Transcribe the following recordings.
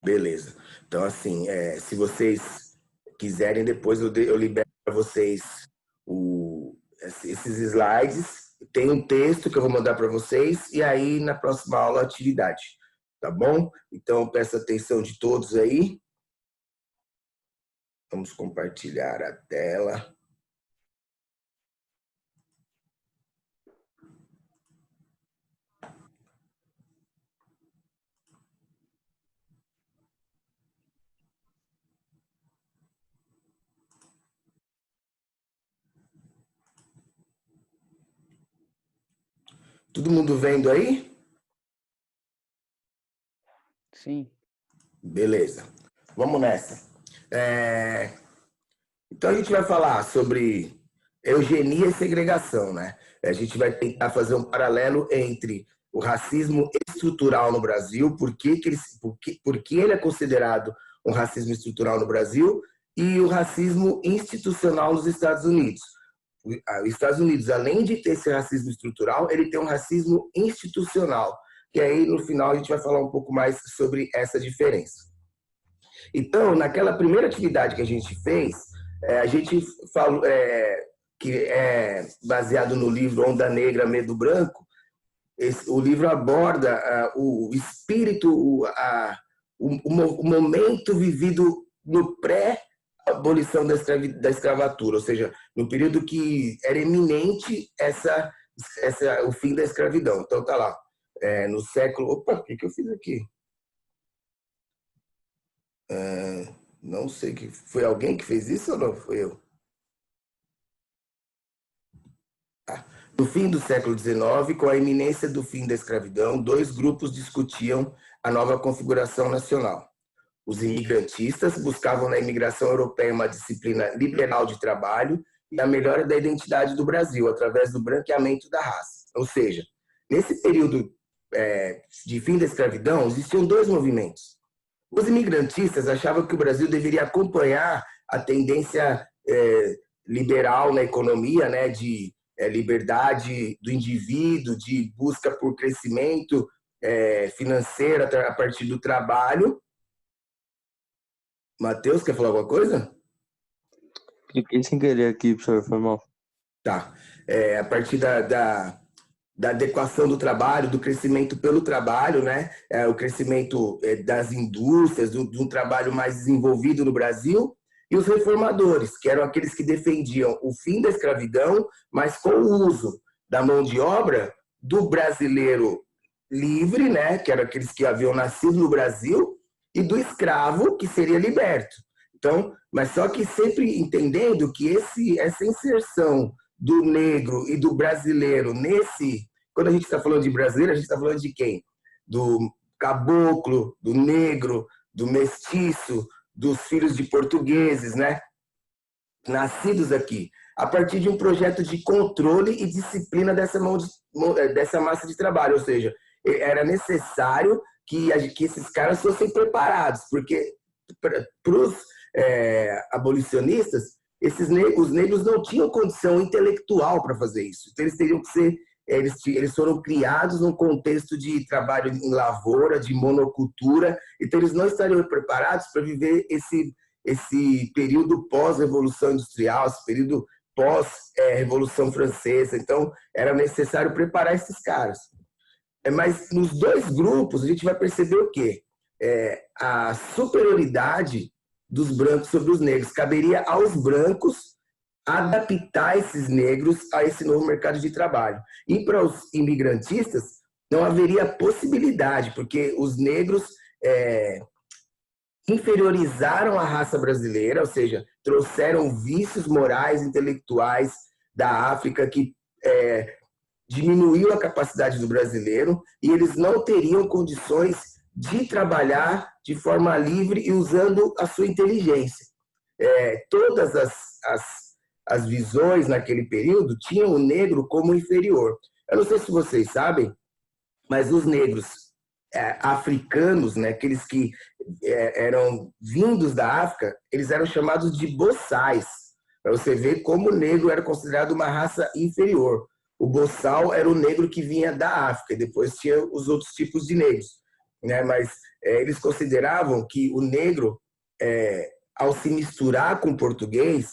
Beleza. Então, assim, se vocês quiserem, depois eu libero para vocês esses slides. Tem um texto que eu vou mandar para vocês e aí na próxima aula, atividade. Tá bom? Então, peço atenção de todos aí. Vamos compartilhar a tela. Todo mundo vendo aí? Sim. Beleza. Vamos nessa. Então a gente vai falar sobre eugenia e segregação, né? A gente vai tentar fazer um paralelo entre o racismo estrutural no Brasil, por que ele é considerado um racismo estrutural no Brasil, e o racismo institucional nos Estados Unidos. Os Estados Unidos, além de ter esse racismo estrutural, ele tem um racismo institucional. E aí, no final, a gente vai falar um pouco mais sobre essa diferença. Então, naquela primeira atividade que a gente fez, a gente falou que é baseado no livro Onda Negra, Medo Branco. O livro aborda o espírito, o momento vivido no pré-abolição da escravatura, ou seja, no período que era iminente o fim da escravidão. Então, tá lá, no século... Opa, o que eu fiz aqui? Não sei, que foi alguém que fez isso ou não? Foi eu? No fim do século XIX, com a iminência do fim da escravidão, dois grupos discutiam a nova configuração nacional. Os imigrantistas buscavam na imigração europeia uma disciplina liberal de trabalho e a melhora da identidade do Brasil, através do branqueamento da raça. Ou seja, nesse período de fim da escravidão, existiam dois movimentos. Os imigrantistas achavam que o Brasil deveria acompanhar a tendência liberal na economia, né, de liberdade do indivíduo, de busca por crescimento financeiro a partir do trabalho. Matheus, quer falar alguma coisa? Cliquei sem querer aqui, professor, foi mal. Tá. A partir da adequação do trabalho, do crescimento pelo trabalho, né? O crescimento das indústrias, de um trabalho mais desenvolvido no Brasil, e os reformadores, que eram aqueles que defendiam o fim da escravidão, mas com o uso da mão de obra do brasileiro livre, né? Que eram aqueles que haviam nascido no Brasil, e do escravo, que seria liberto. Então, mas só que sempre entendendo que essa inserção do negro e do brasileiro quando a gente está falando de brasileiro, a gente está falando de quem? Do caboclo, do negro, do mestiço, dos filhos de portugueses, né? Nascidos aqui, a partir de um projeto de controle e disciplina dessa massa de trabalho, ou seja, era necessário que esses caras fossem preparados, porque para os abolicionistas, os negros não tinham condição intelectual para fazer isso. Então, eles teriam que ser... Eles foram criados num contexto de trabalho em lavoura, de monocultura, então eles não estariam preparados para viver esse período pós-revolução industrial, esse período pós-revolução francesa. Então, era necessário preparar esses caras. Mas nos dois grupos, a gente vai perceber o quê? A superioridade dos brancos sobre os negros. Caberia aos brancos adaptar esses negros a esse novo mercado de trabalho. E para os imigrantistas, não haveria possibilidade, porque os negros inferiorizaram a raça brasileira, ou seja, trouxeram vícios morais, intelectuais da África que diminuiu a capacidade do brasileiro, e eles não teriam condições de trabalhar de forma livre e usando a sua inteligência. Todas as visões naquele período tinham o negro como inferior. Eu não sei se vocês sabem, mas os negros africanos, né, aqueles que eram vindos da África, eles eram chamados de boçais, para você ver como o negro era considerado uma raça inferior. O boçal era o negro que vinha da África, e depois tinha os outros tipos de negros. né? Mas eles consideravam que o negro, ao se misturar com o português,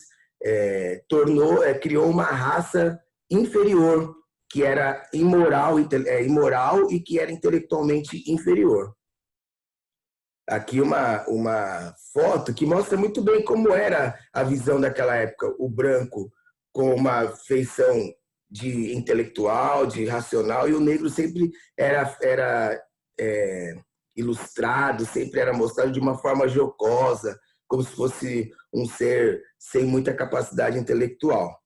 criou uma raça inferior, que era imoral e que era intelectualmente inferior. Aqui uma foto que mostra muito bem como era a visão daquela época. O branco com uma feição de intelectual, de racional, e o negro sempre era ilustrado, sempre era mostrado de uma forma jocosa, como se fosse um ser sem muita capacidade intelectual.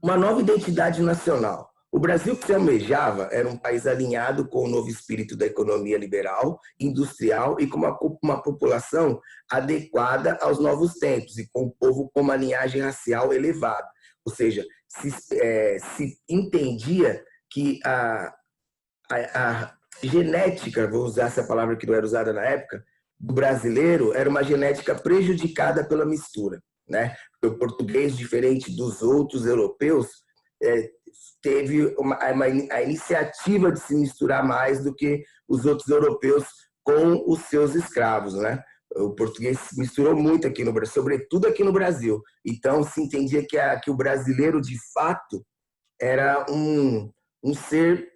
Uma nova identidade nacional. O Brasil que se almejava era um país alinhado com o novo espírito da economia liberal, industrial e com uma população adequada aos novos tempos e com um povo com uma linhagem racial elevada. Ou seja, se entendia que a genética, vou usar essa palavra que não era usada na época, do brasileiro era uma genética prejudicada pela mistura, né? O português, diferente dos outros europeus, teve a iniciativa de se misturar mais do que os outros europeus com os seus escravos, né? O português se misturou muito aqui no Brasil, sobretudo aqui no Brasil. Então se entendia que o brasileiro, de fato, era um ser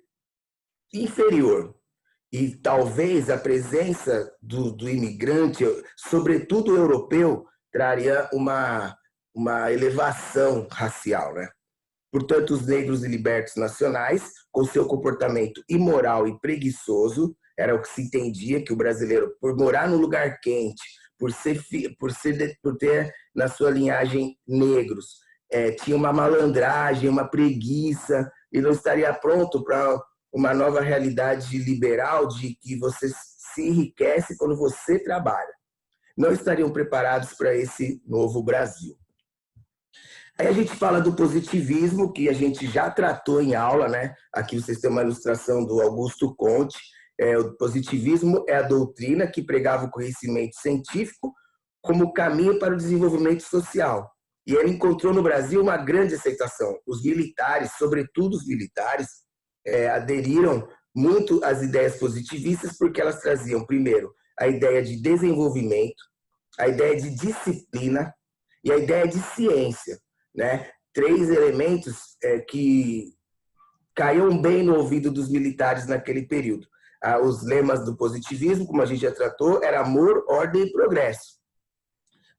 inferior. E talvez a presença do imigrante, sobretudo europeu, traria uma elevação racial, né? Portanto, os negros e libertos nacionais, com seu comportamento imoral e preguiçoso, era o que se entendia que o brasileiro, por morar num lugar quente, por ter na sua linhagem negros, tinha uma malandragem, uma preguiça, e não estaria pronto para uma nova realidade liberal de que você se enriquece quando você trabalha. Não estariam preparados para esse novo Brasil. Aí a gente fala do positivismo, que a gente já tratou em aula, né? Aqui vocês têm uma ilustração do Augusto Comte. O positivismo é a doutrina que pregava o conhecimento científico como caminho para o desenvolvimento social. E ele encontrou no Brasil uma grande aceitação. Os militares, sobretudo os militares, aderiram muito às ideias positivistas porque elas traziam, primeiro, a ideia de desenvolvimento, a ideia de disciplina e a ideia de ciência, né? 3 elementos que caíam bem no ouvido dos militares naquele período. Os lemas do positivismo, como a gente já tratou, era amor, ordem e progresso.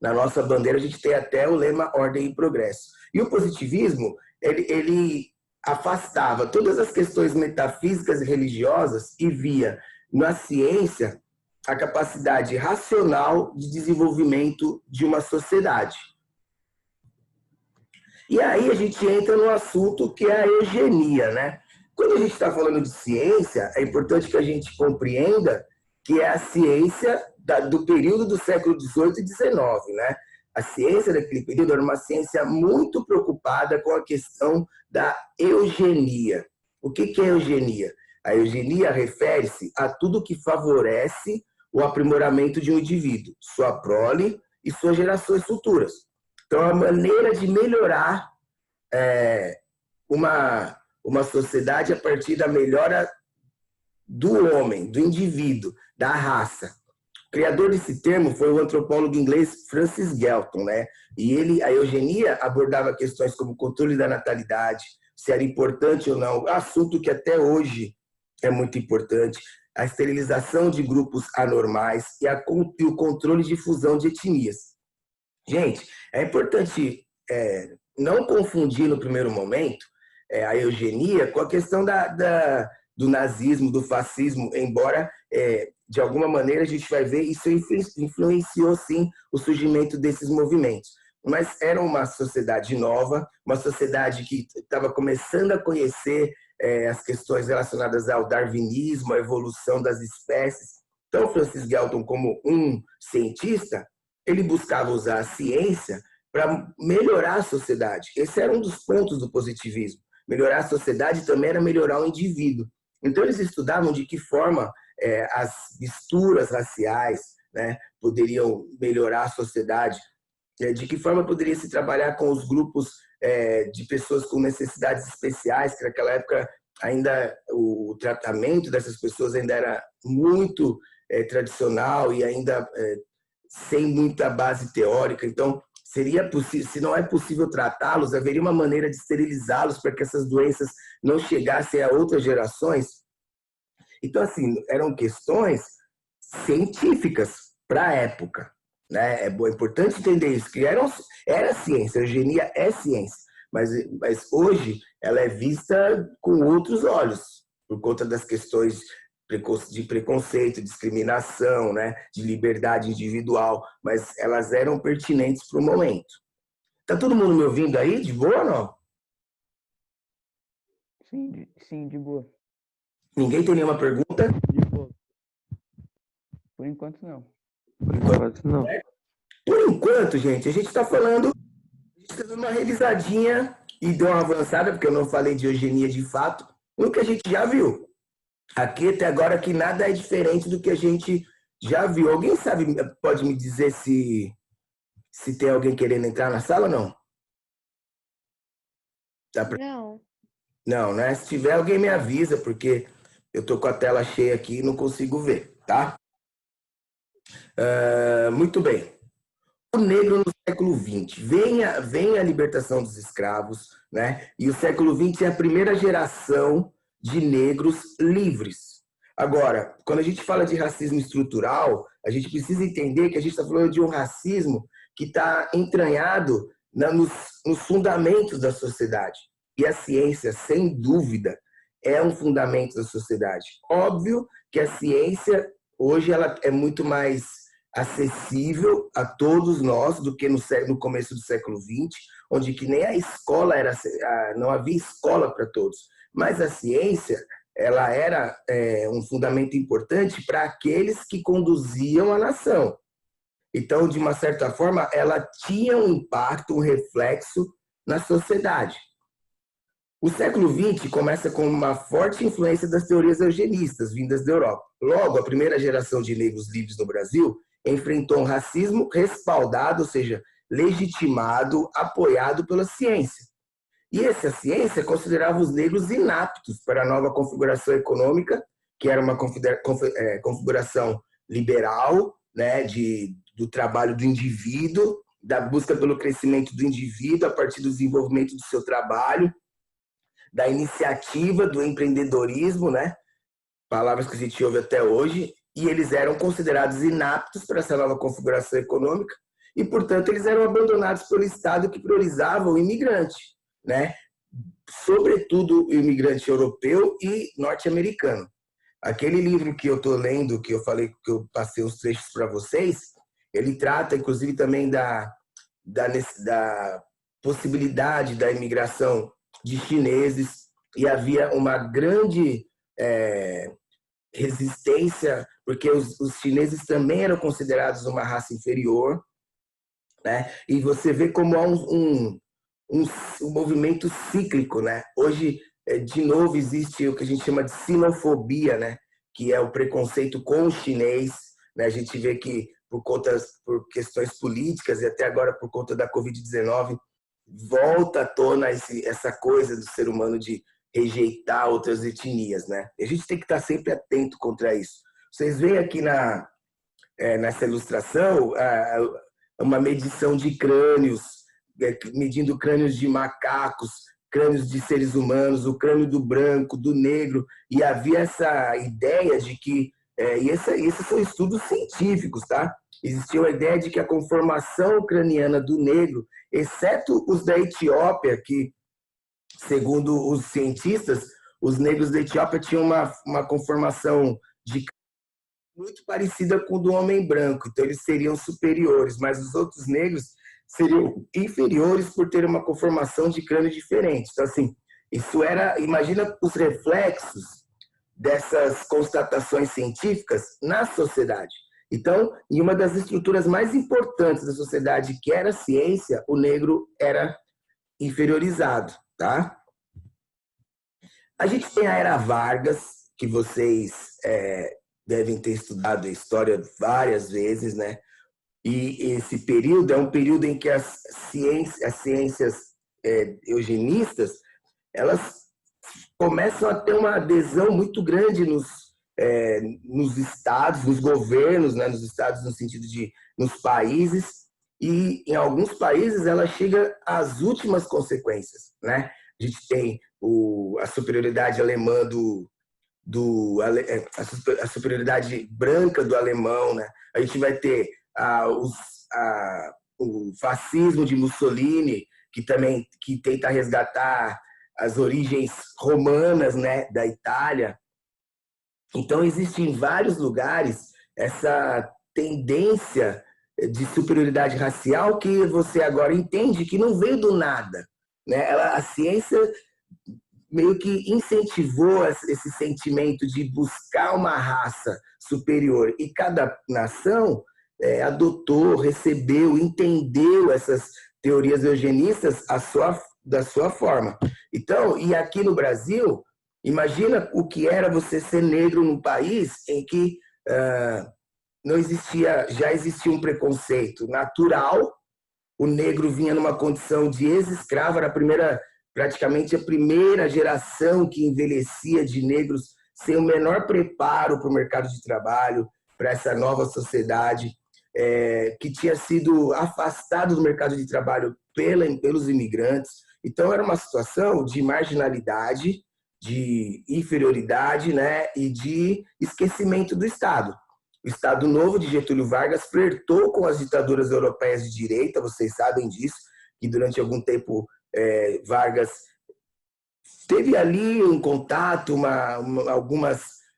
Na nossa bandeira a gente tem até o lema ordem e progresso. E o positivismo, ele afastava todas as questões metafísicas e religiosas e via na ciência a capacidade racional de desenvolvimento de uma sociedade. E aí a gente entra no assunto que é a eugenia, né? Quando a gente está falando de ciência, é importante que a gente compreenda que é a ciência do período do século XVIII e XIX, né? A ciência daquele período era uma ciência muito preocupada com a questão da eugenia. O que é eugenia? A eugenia refere-se a tudo que favorece o aprimoramento de um indivíduo, sua prole e suas gerações futuras. Então, a maneira de melhorar uma sociedade a partir da melhora do homem, do indivíduo, da raça. O criador desse termo foi o antropólogo inglês Francis Galton, né? E a eugenia abordava questões como o controle da natalidade, se era importante ou não, assunto que até hoje é muito importante, a esterilização de grupos anormais e o controle de fusão de etnias. Gente, é importante não confundir no primeiro momento a eugenia com a questão do nazismo, do fascismo, embora de alguma maneira a gente vai ver isso influenciou sim o surgimento desses movimentos. Mas era uma sociedade nova, uma sociedade que estava começando a conhecer as questões relacionadas ao darwinismo, à evolução das espécies. Então, Francis Galton, como um cientista, ele buscava usar a ciência para melhorar a sociedade. Esse era um dos pontos do positivismo. Melhorar a sociedade também era melhorar o indivíduo. Então, eles estudavam de que forma as misturas raciais, né, poderiam melhorar a sociedade, de que forma poderia se trabalhar com os grupos de pessoas com necessidades especiais, que naquela época ainda o tratamento dessas pessoas ainda era muito tradicional e ainda sem muita base teórica. Então, seria possível, se não é possível tratá-los, haveria uma maneira de esterilizá-los para que essas doenças não chegassem a outras gerações. Então, assim, eram questões científicas para a época, né? É importante entender isso, que era ciência, a eugenia é ciência, mas hoje ela é vista com outros olhos, por conta das questões de preconceito, discriminação, né? De liberdade individual, mas elas eram pertinentes para o momento. Tá todo mundo me ouvindo aí? De boa ou não? Sim, de boa. Ninguém tem nenhuma pergunta? De boa. Por enquanto, não. Por enquanto, não. Por enquanto, gente, a gente está falando, a gente está dando uma revisadinha e deu uma avançada, porque eu não falei de eugenia de fato, no que a gente já viu. Aqui até agora que nada é diferente do que a gente já viu. Alguém sabe, pode me dizer se tem alguém querendo entrar na sala ou não? Não. Não, né? Se tiver, alguém me avisa, porque eu tô com a tela cheia aqui e não consigo ver, tá? Muito bem. O negro no século XX. Vem a libertação dos escravos, né? E o século XX é a primeira geração de negros livres. Agora, quando a gente fala de racismo estrutural, a gente precisa entender que a gente está falando de um racismo que está entranhado nos fundamentos da sociedade. E a ciência, sem dúvida, é um fundamento da sociedade. Óbvio que a ciência, hoje, ela é muito mais acessível a todos nós do que no começo do século XX, onde que nem a escola não havia escola para todos. Mas a ciência, ela era um fundamento importante para aqueles que conduziam a nação. Então, de uma certa forma, ela tinha um impacto, um reflexo na sociedade. O século XX começa com uma forte influência das teorias eugenistas vindas da Europa. Logo, a primeira geração de negros livres no Brasil enfrentou um racismo respaldado, ou seja, legitimado, apoiado pela ciência. E essa ciência considerava os negros inaptos para a nova configuração econômica, que era uma configuração liberal, né, do trabalho do indivíduo, da busca pelo crescimento do indivíduo a partir do desenvolvimento do seu trabalho, da iniciativa, do empreendedorismo, né? Palavras que a gente ouve até hoje, e eles eram considerados inaptos para essa nova configuração econômica e, portanto, eles eram abandonados pelo Estado que priorizava o imigrante, né? Sobretudo o imigrante europeu e norte-americano. Aquele livro que eu estou lendo, que eu falei que eu passei os trechos para vocês, ele trata, inclusive, também da possibilidade da imigração de chineses, e havia uma grande resistência, porque os chineses também eram considerados uma raça inferior, né? E você vê como há um movimento cíclico, né? Hoje, de novo, existe o que a gente chama de sinofobia, né? Que é o preconceito com o chinês, né? A gente vê que por questões políticas e até agora por conta da Covid-19, volta à tona essa coisa do ser humano de rejeitar outras etnias, né? E a gente tem que estar sempre atento contra isso. Vocês veem aqui nessa ilustração uma medição de crânios, medindo crânios de macacos, crânios de seres humanos, o crânio do branco, do negro, e havia essa ideia de que, e esses são estudos científicos, tá? Existia a ideia de que a conformação craniana do negro, exceto os da Etiópia, que, segundo os cientistas, os negros da Etiópia tinham uma conformação de muito parecida com o do homem branco, então eles seriam superiores, mas os outros negros seriam inferiores por ter uma conformação de crânio diferente. Então, assim, imagina os reflexos dessas constatações científicas na sociedade. Então, em uma das estruturas mais importantes da sociedade, que era a ciência, o negro era inferiorizado, tá? A gente tem a Era Vargas, que vocês devem ter estudado a história várias vezes, né? E esse período é um período em que as ciências eugenistas, elas começam a ter uma adesão muito grande nos estados, nos governos, né, nos estados no sentido de nos países, e em alguns países ela chega às últimas consequências, né? A gente tem a superioridade alemã a superioridade branca do alemão, né? A gente vai ter o fascismo de Mussolini, que tenta resgatar as origens romanas, né, da Itália. Então, existe em vários lugares essa tendência de superioridade racial que você agora entende que não veio do nada, né? A ciência meio que incentivou esse sentimento de buscar uma raça superior, e cada nação adotou, recebeu, entendeu essas teorias eugenistas da sua forma. Então, e aqui no Brasil, imagina o que era você ser negro num país em que não existia, já existia um preconceito natural. O negro vinha numa condição de ex-escravo, era praticamente a primeira geração que envelhecia de negros sem o menor preparo para o mercado de trabalho, para essa nova sociedade, que tinha sido afastado do mercado de trabalho pelos imigrantes. Então, era uma situação de marginalidade, de inferioridade, né, e de esquecimento do Estado. O Estado Novo de Getúlio Vargas flertou com as ditaduras europeias de direita, vocês sabem disso, que durante algum tempo Vargas teve ali um contato,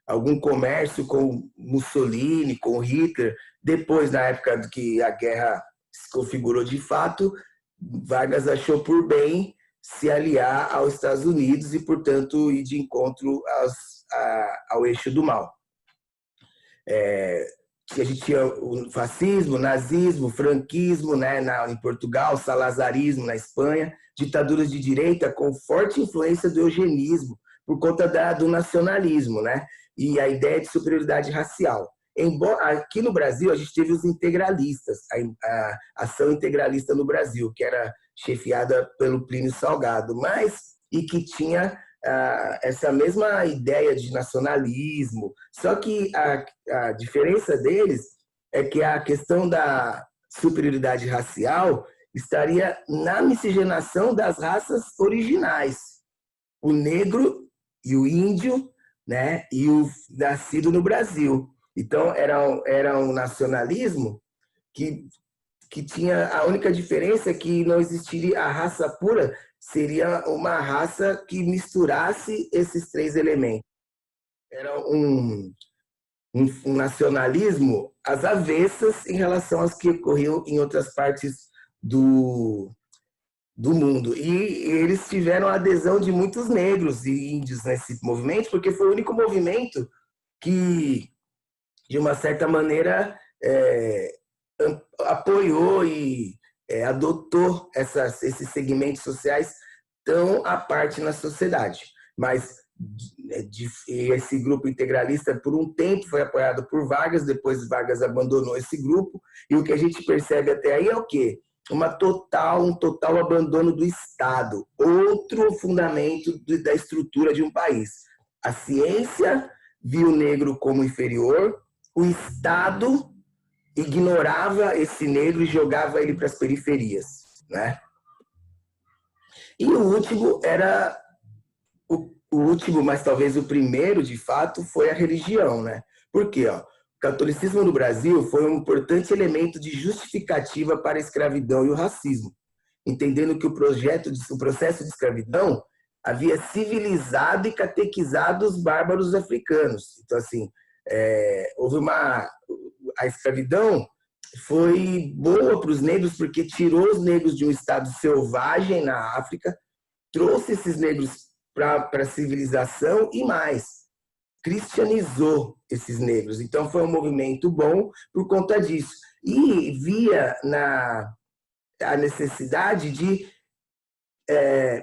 algum comércio com Mussolini, com Hitler. Depois, na época que a guerra se configurou de fato, Vargas achou por bem se aliar aos Estados Unidos e, portanto, ir de encontro ao eixo do mal. A gente tinha o fascismo, o nazismo, o franquismo, né, em Portugal, o salazarismo na Espanha, ditaduras de direita com forte influência do eugenismo, por conta do nacionalismo, né, e a ideia de superioridade racial. Aqui no Brasil, a gente teve os integralistas, a ação integralista no Brasil, que era chefiada pelo Plínio Salgado, e que tinha essa mesma ideia de nacionalismo, só que a diferença deles é que a questão da superioridade racial estaria na miscigenação das raças originais, o negro e o índio, né, e o nascido no Brasil. Então, era um nacionalismo que tinha a única diferença que não existiria a raça pura, seria uma raça que misturasse esses três elementos. Era um nacionalismo às avessas em relação aos que ocorriam em outras partes do mundo. E eles tiveram a adesão de muitos negros e índios nesse movimento, porque foi o único movimento que, de uma certa maneira, apoiou e adotou esses segmentos sociais tão à parte na sociedade. Mas esse grupo integralista, por um tempo, foi apoiado por Vargas, depois Vargas abandonou esse grupo, e o que a gente percebe até aí é o quê? Um total abandono do Estado, outro fundamento da estrutura de um país. A ciência viu o negro como inferior, o Estado ignorava esse negro e jogava ele para as periferias, né? E o último o último, mas talvez o primeiro, de fato, foi a religião, né? Por quê? O catolicismo no Brasil foi um importante elemento de justificativa para a escravidão e o racismo, entendendo que o processo de escravidão havia civilizado e catequizado os bárbaros africanos. Então, assim, a escravidão foi boa para os negros porque tirou os negros de um estado selvagem na África, trouxe esses negros para a civilização e mais, cristianizou esses negros. Então foi um movimento bom por conta disso. E via a necessidade de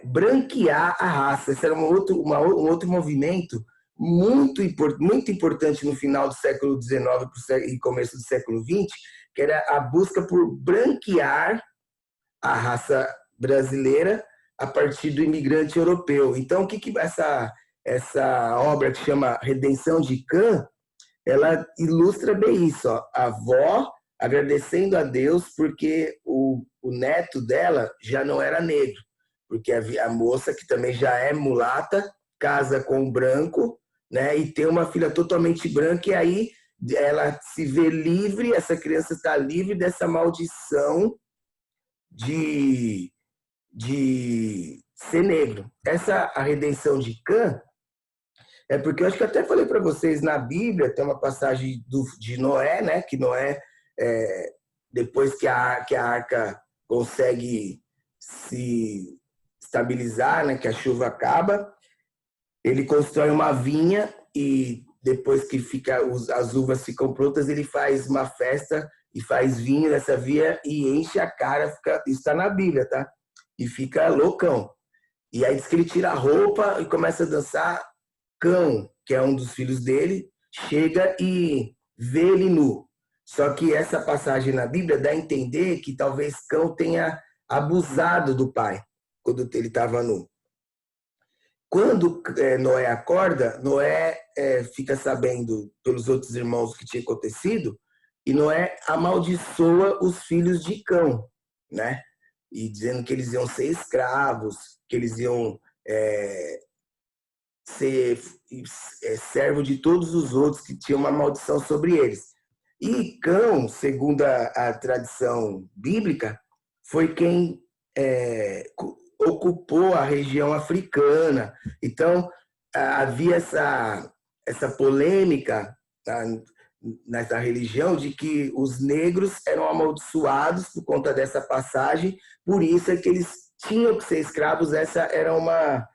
branquear a raça. Esse era um outro movimento muito importante no final do século XIX e começo do século XX, que era a busca por branquear a raça brasileira a partir do imigrante europeu. Então, o que essa obra que chama Redenção de Cã, ela ilustra bem isso, ó. A avó agradecendo a Deus porque o neto dela já não era negro, porque a moça, que também já é mulata, casa com um branco, né, e tem uma filha totalmente branca, e aí ela se vê livre, essa criança está livre dessa maldição de ser negro. Essa a redenção de Cã é porque eu acho que eu até falei para vocês, na Bíblia tem uma passagem de Noé, né, que Noé, depois que a arca consegue se estabilizar, né, que a chuva acaba, ele constrói uma vinha e depois que as uvas ficam prontas, ele faz uma festa e faz vinho nessa vinha e enche a cara, isso está na Bíblia, tá? E fica loucão. E aí diz que ele tira a roupa e começa a dançar. Cão, que é um dos filhos dele, chega e vê ele nu. Só que essa passagem na Bíblia dá a entender que talvez Cão tenha abusado do pai quando ele estava nu. Quando Noé acorda, Noé fica sabendo pelos outros irmãos o que tinha acontecido, e Noé amaldiçoa os filhos de Cão, né? E dizendo que eles iam ser escravos, que eles iam ser servo de todos os outros, que tinham uma maldição sobre eles. E Cão, segundo a tradição bíblica, foi quem ocupou a região africana. Então, havia essa polêmica nessa religião de que os negros eram amaldiçoados por conta dessa passagem, por isso é que eles tinham que ser escravos. Essa era uma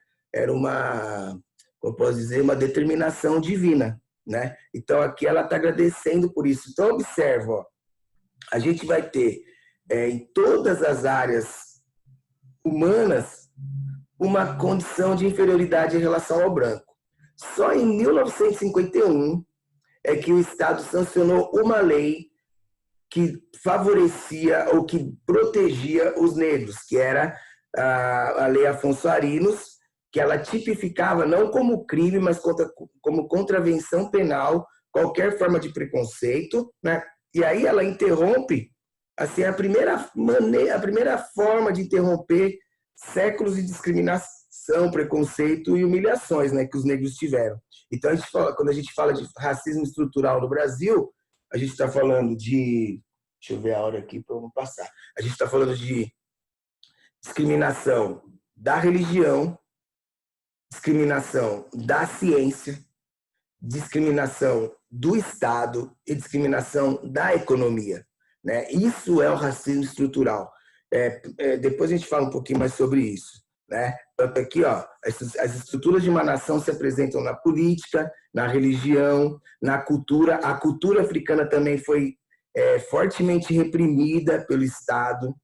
como posso dizer, uma determinação divina, né? Então, aqui ela está agradecendo por isso. Então, observa, ó, a gente vai ter em todas as áreas humanas uma condição de inferioridade em relação ao branco. Só em 1951 é que o Estado sancionou uma lei que favorecia ou que protegia os negros, que era a Lei Afonso Arinos, que ela tipificava não como crime, mas como contravenção penal qualquer forma de preconceito, né? E aí ela interrompe, assim, a primeira forma de interromper séculos de discriminação, preconceito e humilhações, né, que os negros tiveram. Então, quando a gente fala de racismo estrutural no Brasil, a gente está falando de... Deixa eu ver a hora aqui para eu não passar. A gente está falando de discriminação da religião, discriminação da ciência, discriminação do Estado e discriminação da economia, né? Isso é o racismo estrutural. Depois a gente fala um pouquinho mais sobre isso, né? Tanto aqui, ó, as estruturas de uma nação se apresentam na política, na religião, na cultura. A cultura africana também foi fortemente reprimida pelo Estado.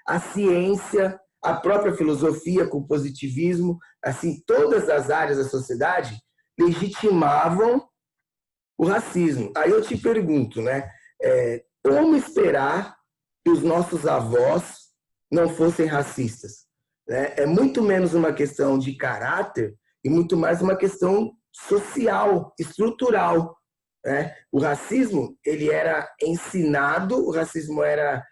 A ciência, a própria filosofia com o positivismo, assim, todas as áreas da sociedade legitimavam o racismo. Aí eu te pergunto, né? Como esperar que os nossos avós não fossem racistas? Né? É muito menos uma questão de caráter e muito mais uma questão social, estrutural. Né? O racismo, ele era ensinado, o racismo era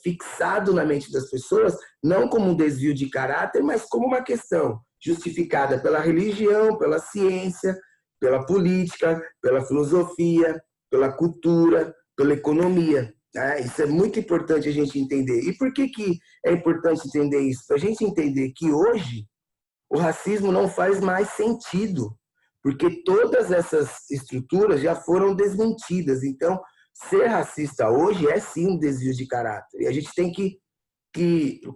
fixado na mente das pessoas, não como um desvio de caráter, mas como uma questão justificada pela religião, pela ciência, pela política, pela filosofia, pela cultura, pela economia. Né? Isso é muito importante a gente entender. E por que é importante entender isso? Para a gente entender que hoje o racismo não faz mais sentido, porque todas essas estruturas já foram desmentidas. Então, ser racista hoje é sim um desvio de caráter. E a gente tem que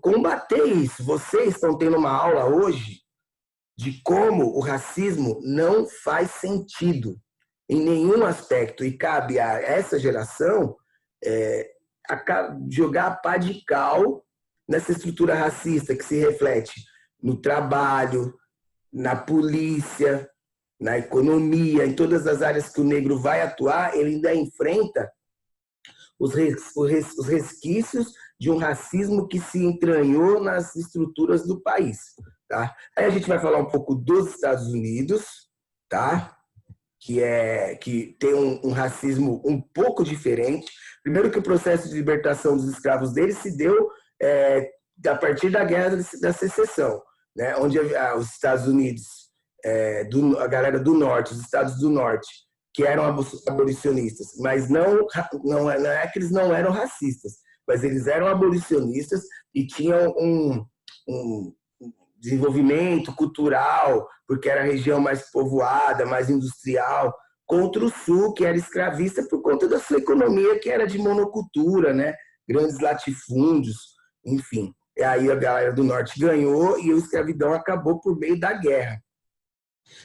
combater isso. Vocês estão tendo uma aula hoje de como o racismo não faz sentido em nenhum aspecto. E cabe a essa geração jogar a pá de cal nessa estrutura racista que se reflete no trabalho, na polícia, na economia, em todas as áreas que o negro vai atuar. Ele ainda enfrenta os resquícios de um racismo que se entranhou nas estruturas do país. tá? Aí a gente vai falar um pouco dos Estados Unidos, tá? Que tem um racismo um pouco diferente. Primeiro que o processo de libertação dos escravos deles se deu a partir da Guerra da Secessão, né? Onde os Estados Unidos, a galera do Norte, os estados do Norte, que eram abolicionistas, mas não é que eles não eram racistas, mas eles eram abolicionistas e tinham um desenvolvimento cultural, porque era a região mais povoada, mais industrial, contra o Sul, que era escravista por conta da sua economia, que era de monocultura, né? Grandes latifúndios, enfim. E aí a galera do Norte ganhou e a escravidão acabou por meio da guerra.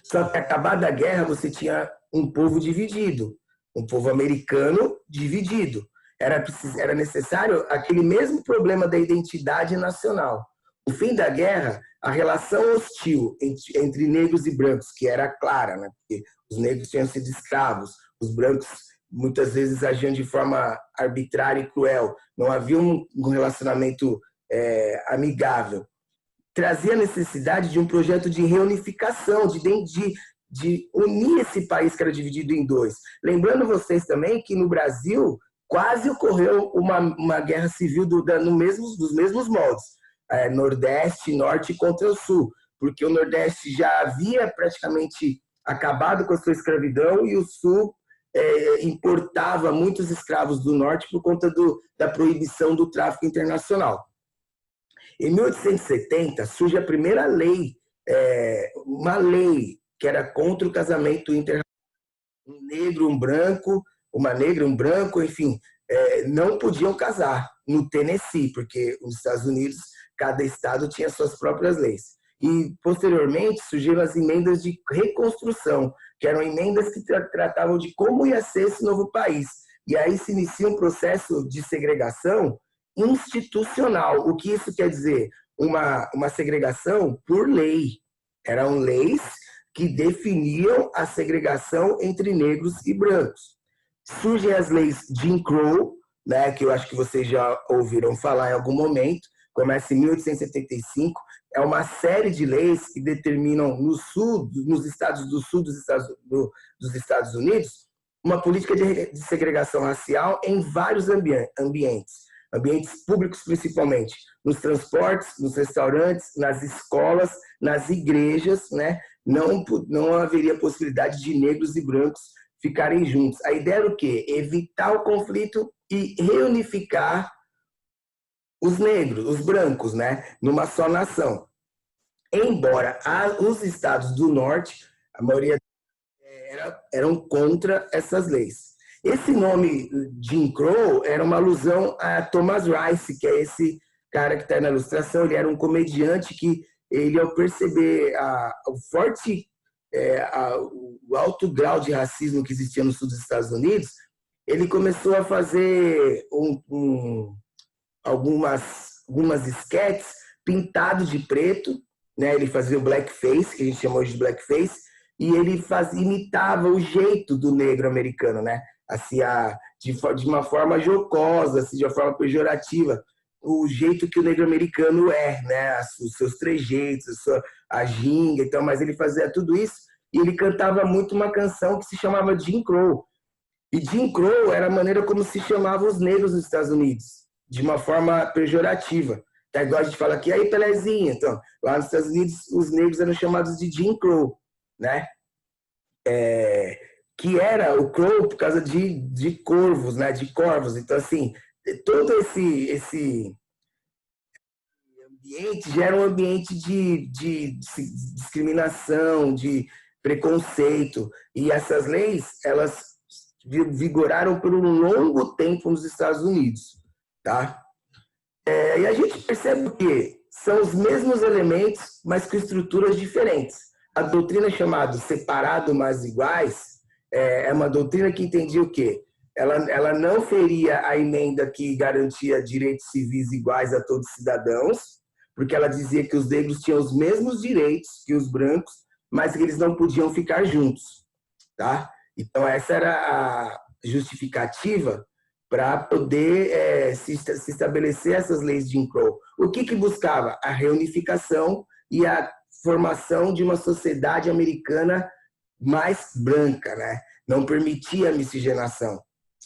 Só que acabada a guerra, você tinha um povo dividido, um povo americano dividido. Era necessário aquele mesmo problema da identidade nacional. No fim da guerra, a relação hostil entre negros e brancos, que era clara, né? Porque os negros tinham sido escravos, os brancos muitas vezes agiam de forma arbitrária e cruel, não havia um relacionamento amigável. Trazia a necessidade de um projeto de reunificação, de unir esse país que era dividido em dois. Lembrando vocês também que no Brasil quase ocorreu uma guerra civil dos mesmos moldes. Nordeste e Norte contra o Sul, porque o Nordeste já havia praticamente acabado com a sua escravidão e o Sul importava muitos escravos do Norte por conta da proibição do tráfico internacional. Em 1870 surge a primeira lei, uma lei que era contra o casamento internacional. Um negro, um branco, uma negra, um branco, enfim, não podiam casar no Tennessee, porque nos Estados Unidos cada estado tinha suas próprias leis. E, posteriormente, surgiram as emendas de reconstrução, que eram emendas que tratavam de como ia ser esse novo país. E aí se inicia um processo de segregação institucional. O que isso quer dizer? Uma segregação por lei. Eram leis que definiam a segregação entre negros e brancos. Surgem as leis Jim Crow, né, que eu acho que vocês já ouviram falar em algum momento. Começa em 1875, é uma série de leis que determinam no sul, nos estados do sul dos Estados Unidos, uma política de segregação racial em vários ambientes públicos principalmente, nos transportes, nos restaurantes, nas escolas, nas igrejas, né? Não haveria possibilidade de negros e brancos ficarem juntos. A ideia era o quê? Evitar o conflito e reunificar os negros, os brancos, né, numa só nação. Embora os estados do norte, a maioria eram contra essas leis. Esse nome Jim Crow era uma alusão a Thomas Rice, que é esse cara que está na ilustração. Ele era um comediante que, ele, ao perceber o alto grau de racismo que existia no sul dos Estados Unidos, ele começou a fazer algumas esquetes pintados de preto, né? Ele fazia o blackface, que a gente chama hoje de blackface, e ele imitava o jeito do negro americano, né? Assim, de uma forma jocosa, assim, de uma forma pejorativa, o jeito que o negro americano né? Os seus trejeitos, a ginga, então, mas ele fazia tudo isso e ele cantava muito uma canção que se chamava Jim Crow. E Jim Crow era a maneira como se chamavam os negros nos Estados Unidos, de uma forma pejorativa. Tá igual a gente fala aqui, aí Pelezinha. Então, lá nos Estados Unidos, os negros eram chamados de Jim Crow, né? Que era o Crow por causa de corvos, né? De corvos. Então, assim, todo esse ambiente gera um ambiente de discriminação, de preconceito. E essas leis, elas vigoraram por um longo tempo nos Estados Unidos, tá? E a gente percebe que são os mesmos elementos, mas com estruturas diferentes. A doutrina chamada separado mas iguais é uma doutrina que entendia o quê? Ela não feria a emenda que garantia direitos civis iguais a todos os cidadãos, porque ela dizia que os negros tinham os mesmos direitos que os brancos, mas que eles não podiam ficar juntos, tá? Então essa era a justificativa para poder se estabelecer essas leis de Jim Crow. O que buscava? A reunificação e a formação de uma sociedade americana mais branca, né? Não permitia a miscigenação.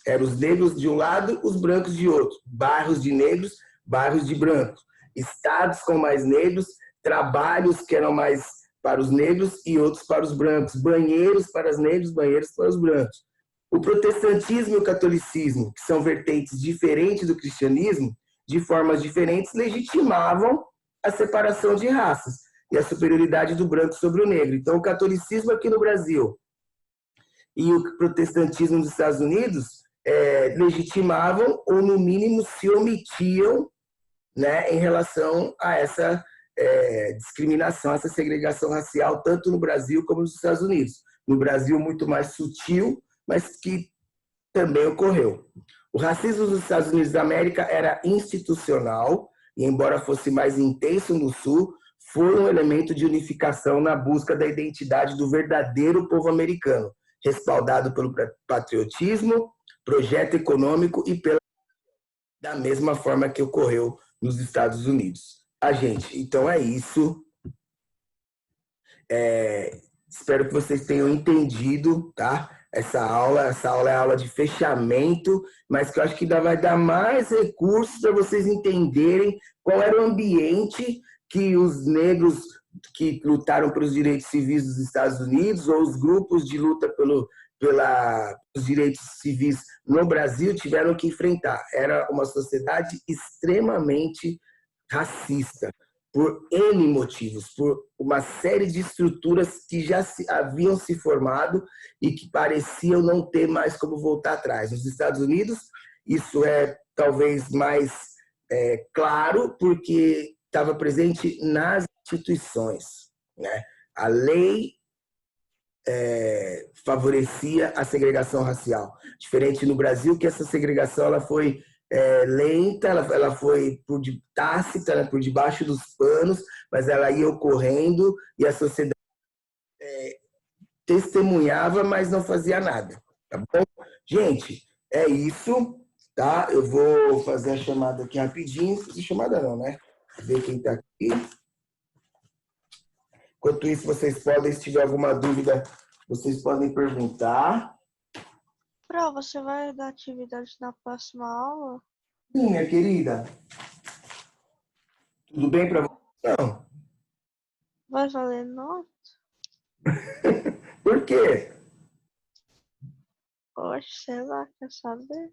Eram os negros de um lado, os brancos de outro. Bairros de negros, bairros de brancos. Estados com mais negros, trabalhos que eram mais para os negros e outros para os brancos. Banheiros para os negros, banheiros para os brancos. O protestantismo e o catolicismo, que são vertentes diferentes do cristianismo, de formas diferentes, legitimavam a separação de raças e a superioridade do branco sobre o negro. Então, o catolicismo aqui no Brasil e o protestantismo nos Estados Unidos legitimavam ou, no mínimo, se omitiam, né, em relação a essa discriminação, essa segregação racial, tanto no Brasil como nos Estados Unidos. No Brasil, muito mais sutil, mas que também ocorreu. O racismo dos Estados Unidos da América era institucional e, embora fosse mais intenso no Sul, foi um elemento de unificação na busca da identidade do verdadeiro povo americano, respaldado pelo patriotismo, projeto econômico e da mesma forma que ocorreu nos Estados Unidos. Então é isso. Espero que vocês tenham entendido, tá? Essa aula é a aula de fechamento, mas que eu acho que vai dar mais recursos para vocês entenderem qual era o ambiente que os negros que lutaram pelos direitos civis dos Estados Unidos ou os grupos de luta pelos direitos civis no Brasil tiveram que enfrentar. Era uma sociedade extremamente racista, por N motivos, por uma série de estruturas que já haviam se formado e que pareciam não ter mais como voltar atrás. Nos Estados Unidos, isso é talvez mais claro, porque estava presente nas instituições, né? A lei favorecia a segregação racial. Diferente no Brasil, que essa segregação ela foi lenta, ela foi tácita, por debaixo dos panos, mas ela ia ocorrendo e a sociedade testemunhava, mas não fazia nada. Tá bom? Gente, é isso, tá? Eu vou fazer a chamada aqui rapidinho. Chamada não, né? Ver quem está aqui. Enquanto isso, vocês podem, se tiver alguma dúvida, vocês podem perguntar. Pro, você vai dar atividade na próxima aula? Sim, minha querida. Tudo bem para você? Não. Vai valer nota? Por quê? Oxe, sei lá, quer saber?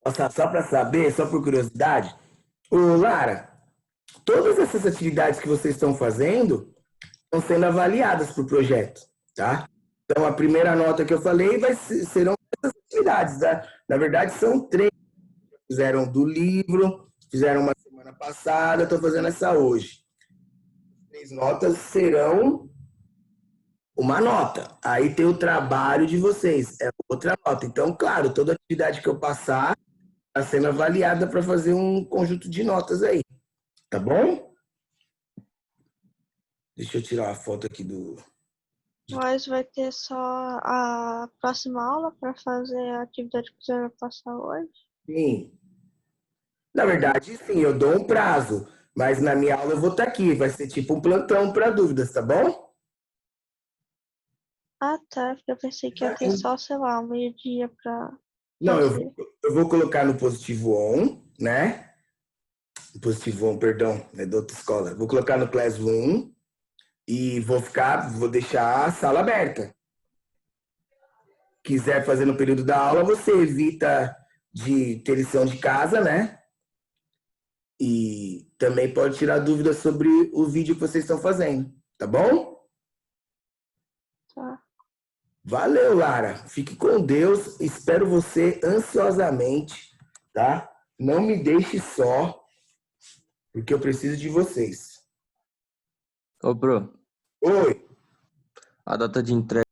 Nossa, só para saber, só por curiosidade. Ô, Lara, todas essas atividades que vocês estão fazendo estão sendo avaliadas por projeto, tá? Então, a primeira nota que eu falei serão essas atividades, tá? Na verdade, são 3. Fizeram do livro, fizeram uma semana passada, estou fazendo essa hoje. 3 notas serão uma nota. Aí tem o trabalho de vocês, é outra nota. Então, claro, toda atividade que eu passar está sendo avaliada para fazer um conjunto de notas aí. Tá bom? Deixa eu tirar a foto aqui do... Mas vai ter só a próxima aula para fazer a atividade que você vai passar hoje? Sim. Na verdade, sim, eu dou um prazo, mas na minha aula eu vou estar aqui. Vai ser tipo um plantão para dúvidas, tá bom? Ah, tá. Eu pensei que ia ter só, sei lá, um meio-dia para... Não, eu vou colocar no positivo on, né? Positivo on, perdão, é da outra escola. Vou colocar no Classroom e vou deixar a sala aberta. Quiser fazer no período da aula, você evita de ter lição de casa, né? E também pode tirar dúvidas sobre o vídeo que vocês estão fazendo, tá bom? Tá. Valeu, Lara. Fique com Deus. Espero você ansiosamente, tá? Não me deixe só, porque eu preciso de vocês. Ô, Pro, Oi. a data de entrega